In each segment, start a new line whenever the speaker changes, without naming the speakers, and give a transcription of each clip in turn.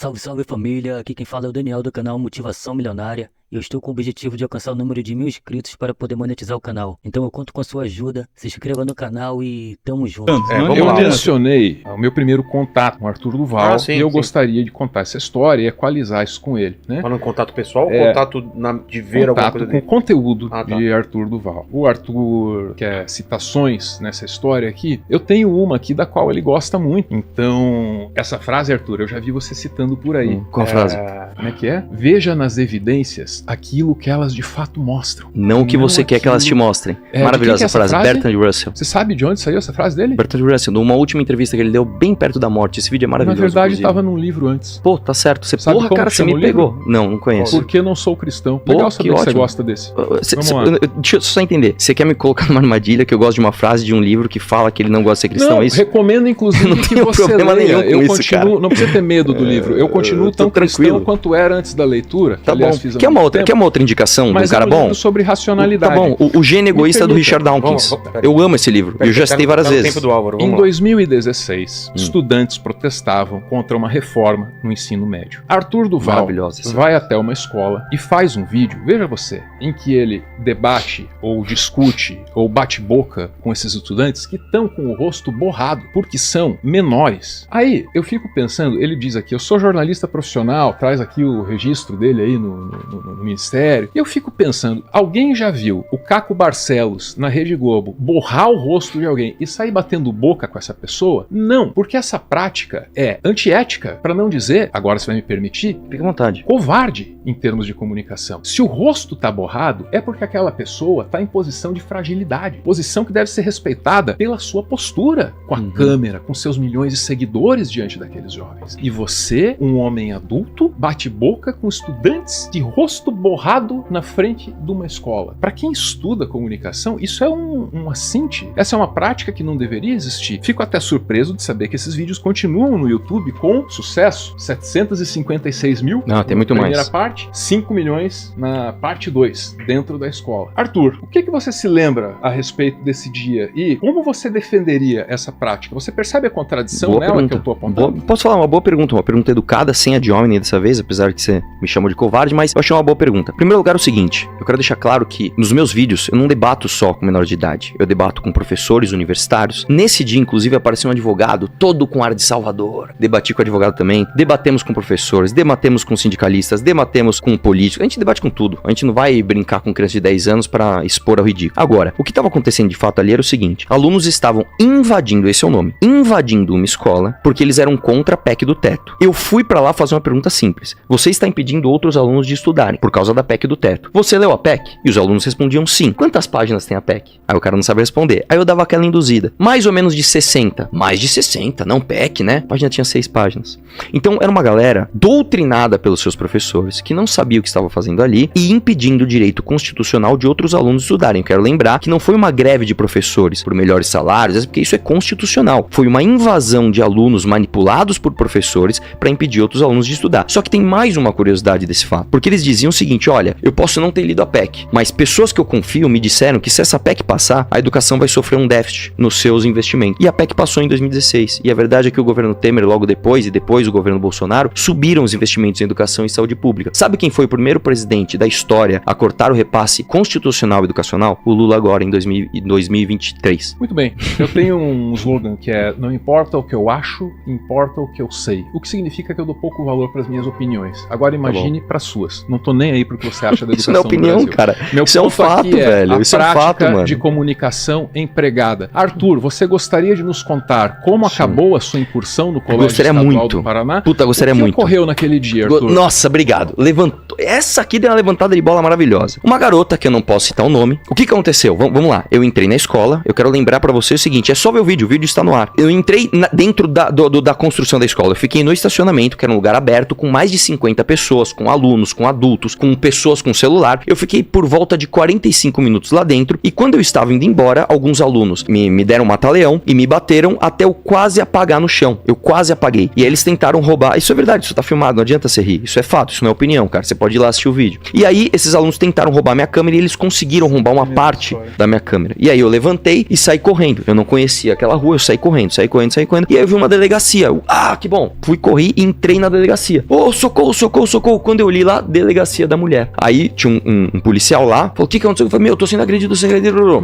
Salve, salve família, aqui quem fala é o Daniel do canal Motivação Milionária. Eu estou com o objetivo de alcançar o número de 1000 inscritos para poder monetizar o canal. Então eu conto com a sua ajuda, se inscreva no canal e tamo junto.
Eu mencionei o meu primeiro contato com o Arthur Duval e eu gostaria de contar essa história e equalizar isso com ele, né?
Falando contato pessoal ou contato de ver alguma coisa dele?
Com conteúdo de Arthur Duval. O Arthur quer citações nessa história aqui. Eu tenho uma aqui da qual ele gosta muito. Então, essa frase, Arthur, eu já vi você citando por aí.
Qual frase?
Como é que é? Veja nas evidências aquilo que elas de fato mostram.
Não o que você quer que elas te mostrem. Maravilhosa frase. Bertrand Russell.
Você sabe de onde saiu essa frase dele?
Bertrand Russell, numa última entrevista que ele deu bem perto da morte. Esse vídeo é maravilhoso.
Na verdade, estava num livro antes.
Pô, tá certo. Você,
sabe
porra, cara, você me pegou. Não conheço.
Porque não sou cristão. Legal saber que você gosta desse.
Deixa eu só entender. Você quer me colocar numa armadilha que eu gosto de uma frase de um livro que fala que ele não gosta de ser cristão, é isso?
Recomendo, inclusive,
não
que você
problema
leia.
Nenhum com
eu
isso, cara.
Não precisa ter medo do livro. Eu continuo tão cristão quanto era antes da leitura.
Tá bom. Quer uma outra indicação de um cara bom?
Sobre racionalidade.
Tá bom. O Gênio Egoísta do Richard Dawkins. Eu amo esse livro. Eu já citei várias vezes.
Em 2016, estudantes protestavam contra uma reforma no ensino médio. Arthur Duval vai até uma escola e faz um vídeo, veja você, em que ele debate ou discute ou bate boca com esses estudantes que estão com o rosto borrado porque são menores. Aí eu fico pensando, ele diz aqui, eu sou jornalista profissional, traz aqui o registro dele aí no ministério. E eu fico pensando, alguém já viu o Caco Barcelos na Rede Globo borrar o rosto de alguém e sair batendo boca com essa pessoa? Não, porque essa prática é antiética, para não dizer, agora você vai me permitir,
fica à vontade,
covarde em termos de comunicação. Se o rosto tá borrado, é porque aquela pessoa tá em posição de fragilidade, posição que deve ser respeitada pela sua postura com a câmera, com seus milhões de seguidores diante daqueles jovens. E você, um homem adulto, bate boca com estudantes de rosto borrado na frente de uma escola. Para quem estuda comunicação, isso é um assinte. Essa é uma prática que não deveria existir. Fico até surpreso de saber que esses vídeos continuam no YouTube com sucesso. 756 mil
na
primeira
mais.
Parte, 5 milhões na parte 2, dentro da escola. Arthur, o que você se lembra a respeito desse dia e como você defenderia essa prática? Você percebe a contradição nela que eu tô apontando?
Posso falar uma boa pergunta educada, sem a de homem dessa vez, apesar de que você me chamou de covarde, mas eu achei uma boa pergunta. Em primeiro lugar, o seguinte, eu quero deixar claro que nos meus vídeos eu não debato só com menor de idade, eu debato com professores universitários. Nesse dia, inclusive, apareceu um advogado, todo com ar de salvador. Debati com o advogado também, debatemos com professores, debatemos com sindicalistas, debatemos com políticos, a gente debate com tudo. A gente não vai brincar com criança de 10 anos para expor ao ridículo. Agora, o que estava acontecendo de fato ali era o seguinte, alunos estavam invadindo, esse é o nome, invadindo uma escola porque eles eram contra a PEC do teto. Eu fui para lá fazer uma pergunta simples. Você está impedindo outros alunos de estudarem por causa da PEC do teto. Você leu a PEC? E os alunos respondiam sim. Quantas páginas tem a PEC? Aí o cara não sabe responder. Aí eu dava aquela induzida. Mais ou menos de 60. Mais de 60, não PEC, né? A página tinha 6 páginas. Então era uma galera doutrinada pelos seus professores que não sabia o que estava fazendo ali e impedindo o direito constitucional de outros alunos estudarem. Eu quero lembrar que não foi uma greve de professores por melhores salários, porque isso é constitucional. Foi uma invasão de alunos manipulados por professores para impedir outros alunos de estudar. Só que tem mais uma curiosidade desse fato, porque eles diziam o seguinte, olha, eu posso não ter lido a PEC, mas pessoas que eu confio me disseram que se essa PEC passar, a educação vai sofrer um déficit nos seus investimentos. E a PEC passou em 2016. E a verdade é que o governo Temer, logo depois, e depois o governo Bolsonaro, subiram os investimentos em educação e saúde pública. Sabe quem foi o primeiro presidente da história a cortar o repasse constitucional e educacional? O Lula agora, em 2023.
Muito bem. Eu tenho um slogan que é, não importa o que eu acho, importa o que eu sei. O que significa que eu dou pouco valor para as minhas opiniões. Agora imagine para suas. Não tô nem aí pro que você acha da educação.
Isso não é opinião,
no Brasil.
cara.
Meu
isso é um fato, velho. Isso é um fato, mano.
De comunicação empregada. Arthur, você gostaria de nos contar como acabou a sua incursão no Colégio Estadual do Paraná?
Puta, gostaria muito.
O que ocorreu naquele dia, Arthur?
Nossa, obrigado. Levantou. Essa aqui deu uma levantada de bola maravilhosa. Uma garota, que eu não posso citar o nome. O que aconteceu? Vamos lá. Eu entrei na escola. Eu quero lembrar pra você o seguinte. É só ver o vídeo está no ar. Eu entrei dentro da construção da escola. Eu fiquei no estacionamento, que era um lugar aberto, com mais de 50 pessoas, com alunos, com adultos, com pessoas com celular. Eu fiquei por volta de 45 minutos lá dentro. E quando eu estava indo embora, alguns alunos me deram um mata-leão e me bateram até eu quase apagar no chão. Eu quase apaguei. E aí eles tentaram roubar. Isso é verdade, isso tá filmado. Não adianta você rir. Isso é fato, isso não é opinião. opinião, cara. Você pode ir lá assistir o vídeo. E aí, esses alunos tentaram roubar minha câmera e eles conseguiram roubar uma parte da minha câmera. E aí eu levantei e saí correndo. Eu não conhecia aquela rua, eu saí correndo. E aí eu vi uma delegacia. Que bom. Fui correr e entrei na delegacia. Socorro. Quando eu li lá, delegacia da mulher. Aí tinha um policial lá, falou, o que aconteceu? Eu falei, eu tô sendo agredido.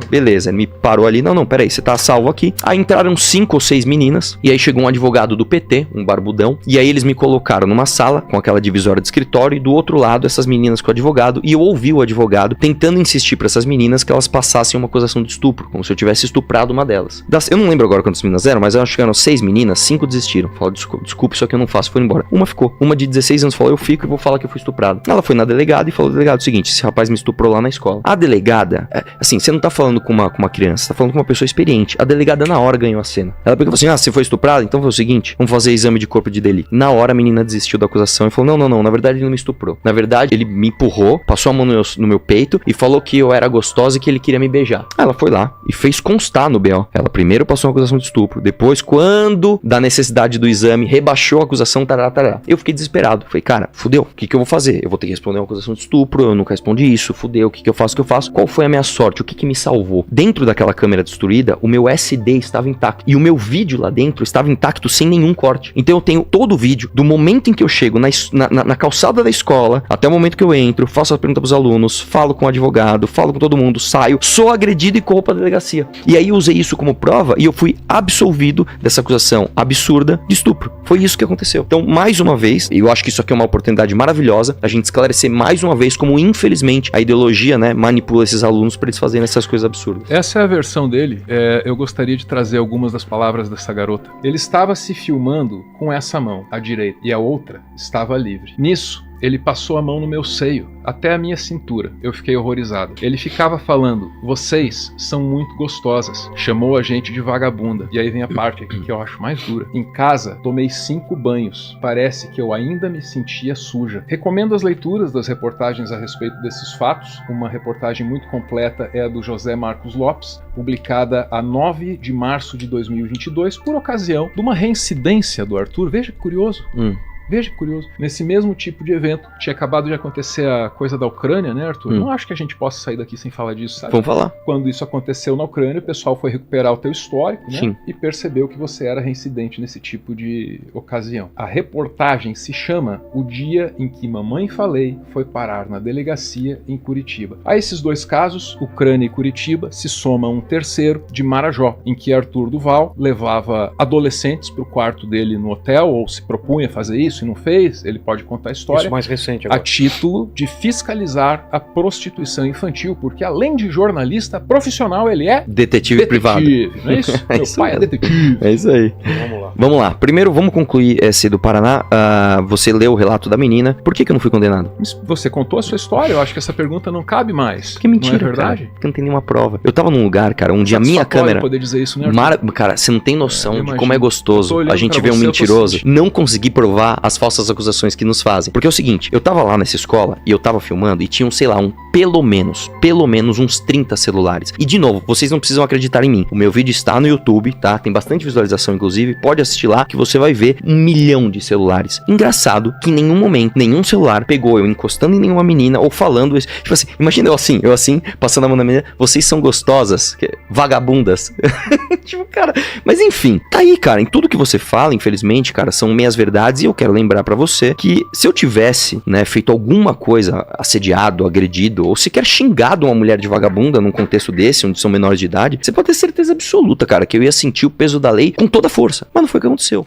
Beleza, ele me parou ali. Não, peraí, você tá salvo aqui. Aí entraram 5 ou 6 meninas. E aí chegou um advogado do PT, um barbudão. E aí eles me colocaram numa sala, com aquela divisória de escritório. E do outro lado, essas meninas com o advogado. E eu ouvi o advogado tentando insistir pra essas meninas que elas passassem uma acusação de estupro, como se eu tivesse estuprado uma delas. Eu não lembro agora quantas meninas eram, mas eu acho que eram 6 meninas, 5 desistiram. Falaram, desculpe, isso aqui eu não faço, foi embora. Uma ficou. Uma de 16 anos falou, eu fico e vou falar que eu fui estuprado. Ela foi na delegada e falou, delegado, é o seguinte, esse rapaz me estuprou lá na escola. A delegada, assim, você não tá falando com uma criança, você tá falando com uma pessoa experiente. A delegada na hora ganhou a cena. Ela pegou e falou assim, você foi estuprado? Então foi o seguinte, vamos fazer exame de corpo de delito. Na hora a menina desistiu da acusação e falou, não, na verdade ele não me estuprou. Na verdade ele me empurrou, passou a mão no meu peito e falou que eu era gostosa e que ele queria me beijar. Ela foi lá e fez constar no BO. Ela primeiro passou uma acusação de estupro, depois, quando da necessidade do exame, rebaixou a acusação, tarará. Eu fiquei desesperado. Falei, cara, fudeu, o que eu vou fazer? Eu vou ter que responder uma acusação de estupro, eu nunca respondi isso, fudeu, o que eu faço? Qual foi a minha sorte? O que me salvou? Dentro daquela câmera destruída, o meu SD estava intacto. E o meu vídeo lá dentro estava intacto sem nenhum corte. Então eu tenho todo o vídeo, do momento em que eu chego na calçada da escola, até o momento que eu entro, faço a pergunta pros alunos, falo com o advogado, falo com todo mundo, saio, sou agredido e corro pra delegacia. E aí eu usei isso como prova e eu fui absolvido dessa acusação absurda de estupro. Foi isso que aconteceu. Então, mais uma vez, e eu acho que isso aqui é uma oportunidade maravilhosa, a gente esclarecer mais uma vez como, infelizmente, a ideologia, né, manipula esses alunos para eles fazerem essas coisas absurdas.
Essa é a versão dele. Eu gostaria de trazer algumas das palavras dessa garota. Ele estava se filmando com essa mão, à direita, e a outra estava livre. Nisso, ele passou a mão no meu seio, até a minha cintura. Eu fiquei horrorizado. Ele ficava falando, vocês são muito gostosas. Chamou a gente de vagabunda. E aí vem a parte aqui que eu acho mais dura. Em casa, tomei 5 banhos. Parece que eu ainda me sentia suja. Recomendo as leituras das reportagens a respeito desses fatos. Uma reportagem muito completa é a do José Marcos Lopes, publicada a 9 de março de 2022, por ocasião de uma reincidência do Arthur. Veja que curioso. Veja que curioso. Nesse mesmo tipo de evento, tinha acabado de acontecer a coisa da Ucrânia, né, Arthur? Não acho que a gente possa sair daqui sem falar disso, sabe?
Vamos falar.
Quando isso aconteceu na Ucrânia, o pessoal foi recuperar o teu histórico, né? Sim. E percebeu que você era reincidente nesse tipo de ocasião. A reportagem se chama O Dia em que Mamãe Falei foi parar na delegacia em Curitiba. A esses 2 casos, Ucrânia e Curitiba, se soma um terceiro de Marajó, em que Arthur Duval levava adolescentes para o quarto dele no hotel, ou se propunha fazer isso, e não fez, ele pode contar a história.
Isso mais recente agora.
A título de fiscalizar a prostituição infantil, porque além de jornalista profissional, ele é
detetive privado.
Não é isso? Meu pai é detetive.
É isso aí. Vamos lá. Primeiro, vamos concluir esse do Paraná. Você leu o relato da menina. Por que eu não fui condenado?
Você contou a sua história. Eu acho que essa pergunta não cabe mais.
Que mentira,
não é verdade?
Cara. Porque não tem nenhuma prova. Eu tava num lugar, cara, onde a minha câmera...
Poder dizer isso, né,
Cara, você não tem noção de como é gostoso a gente ver um mentiroso não conseguir provar as falsas acusações que nos fazem. Porque é o seguinte, eu tava lá nessa escola e eu tava filmando e tinham, sei lá, pelo menos uns 30 celulares. E de novo, vocês não precisam acreditar em mim. O meu vídeo está no YouTube, tá? Tem bastante visualização, inclusive. Pode assistir lá que você vai ver 1 milhão de celulares. Engraçado que em nenhum momento, nenhum celular pegou eu encostando em nenhuma menina ou falando isso. Tipo assim, imagina eu assim, passando a mão na menina. Vocês são gostosas, vagabundas. Tipo, cara, mas enfim, tá aí, cara. Em tudo que você fala, infelizmente, cara, são meias verdades. E eu quero lembrar pra você que se eu tivesse, né, feito alguma coisa, assediado, agredido, ou sequer xingado uma mulher de vagabunda num contexto desse, onde são menores de idade, você pode ter certeza absoluta, cara, que eu ia sentir o peso da lei com toda a força. Mas não foi o que aconteceu.